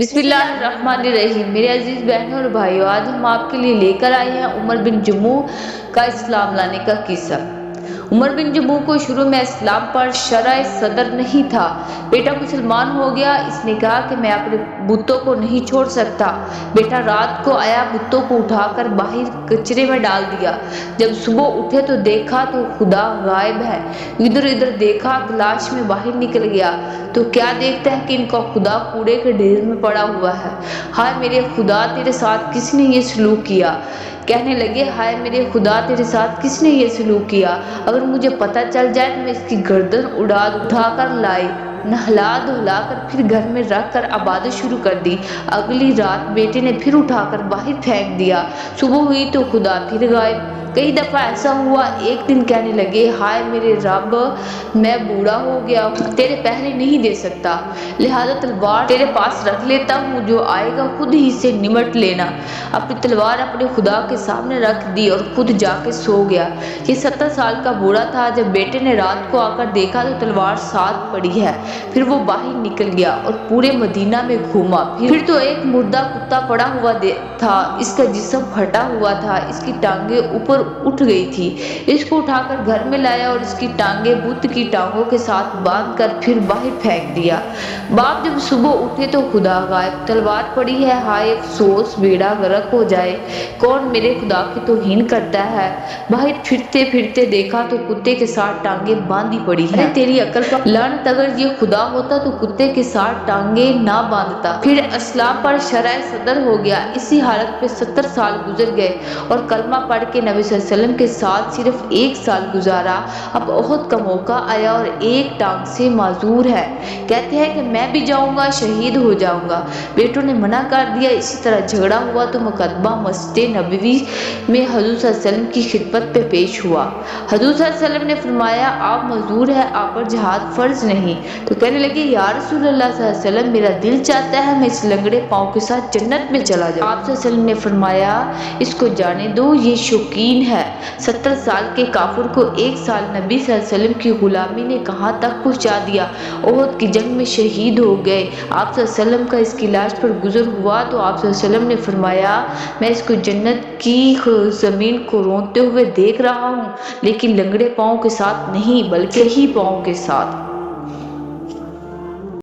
بسم اللہ الرحمن الرحیم۔ میرے عزیز بہنوں اور بھائیوں، آج ہم آپ کے لیے لے کر آئے ہیں عمر بن جموح کا اسلام لانے کا قصہ۔ عمر بن جموح کو شروع میں اسلام پر شرح صدر نہیں تھا۔ بیٹا مسلمان ہو گیا، اس نے کہا کہ میں اپنے بتوں کو نہیں چھوڑ سکتا۔ بیٹا رات کو آیا، بتوں کو اٹھا کر باہر کچرے میں ڈال دیا۔ جب صبح اٹھے تو دیکھا تو خدا غائب ہے۔ ادھر ادھر دیکھا، تلاش میں باہر نکل گیا تو کیا دیکھتا ہے کہ ان کا خدا کوڑے کے ڈھیر میں پڑا ہوا ہے۔ ہائے میرے خدا، تیرے ساتھ کس نے یہ سلوک کیا؟ کہنے لگے، ہائے میرے خدا، تیرے ساتھ کس نے یہ سلوک کیا؟ اگر مجھے پتہ چل جائے تو میں اس کی گردن اٹھا کر لائی، نہلا دھلا کر پھر گھر میں رکھ کر عبادت شروع کر دی۔ اگلی رات بیٹے نے پھر اٹھا کر باہر پھینک دیا۔ صبح ہوئی تو خدا پھر غائب۔ کئی دفعہ ایسا ہوا، ایک دن کہنے لگے، ہائے میرے رب، میں بوڑھا ہو گیا، تیرے پہرے نہیں دے سکتا، لہذا تلوار تیرے پاس رکھ لیتا ہوں، جو آئے گا خود ہی سے نمٹ لینا۔ اپنی تلوار اپنے خدا کے سامنے رکھ دی اور خود جا کے سو گیا۔ یہ 70 سال کا بوڑھا تھا۔ جب بیٹے نے رات کو آ کر دیکھا تو تلوار ساتھ پڑی ہے۔ پھر وہ باہر نکل گیا اور پورے مدینہ میں گھوما۔ پھر تو ایک مردہ کتا پڑا ہوا تھا، اس کا جسم پھٹا ہوا تھا، اس کی ٹانگیں اوپر اٹھ گئی تھی۔ اس کو اٹھا کر گھر میں لایا اور اس کی ٹانگیں بت کی ٹانگوں کے ساتھ باندھ کر پھر باہر پھینک دیا۔ باپ جب صبح اٹھے تو خدا غائب، تلوار پڑی ہے۔ ہائے افسوس، بیڑا غرق ہو جائے، کون میرے خدا کی توہین کرتا ہے؟ باہر پھرتے پھرتے دیکھا تو کتے کے ساتھ ٹانگیں باندھی پڑی ہیں۔ ارے تیری عقل کا لعنت، اگر یہ خدا ہوتا تو کتے کے ساتھ ٹانگیں نہ باندھتا۔ پھر اسلام پر شرح صدر ہو گیا۔ اسی حالت پہ 70 سال گزر گئے اور کلمہ پڑھ کے نبی صلی اللہ علیہ وسلم کے ساتھ صرف 1 سال گزارا۔ اب احد کا موقع آیا اور ایک ٹانگ سے معذور ہے، کہتے ہیں کہ میں بھی جاؤں گا، شہید ہو جاؤں گا۔ بیٹوں نے منع کر دیا۔ اسی طرح جھگڑا ہوا تو مقدمہ مسجد نبوی میں حضور صلی اللہ علیہ وسلم کی خدمت پہ پیش ہوا۔ حضور صلی اللہ علیہ وسلم نے فرمایا، آپ معذور ہیں، آپ پر جہاد فرض نہیں۔ تو کہنے لگے، یا رسول اللہ صلی اللہ علیہ وسلم، میرا دل چاہتا ہے میں اس لنگڑے پاؤں کے ساتھ جنت میں چلا جاؤں۔ آپ صلی اللہ علیہ وسلم نے فرمایا، اس کو جانے دو، یہ شوقین ہے۔ 70 سال کے کافر کو 1 سال نبی صلی اللہ علیہ وسلم کی غلامی نے کہاں تک پہنچا دیا۔ احد کی جنگ میں شہید ہو گئے۔ آپ صلی اللہ علیہ وسلم کا اس کی لاش پر گزر ہوا تو آپ صلی اللہ علیہ وسلم نے فرمایا، میں اس کو جنت کی زمین کو رونتے ہوئے دیکھ رہا ہوں، لیکن لنگڑے پاؤں کے ساتھ نہیں بلکہ ہی پاؤں کے ساتھ۔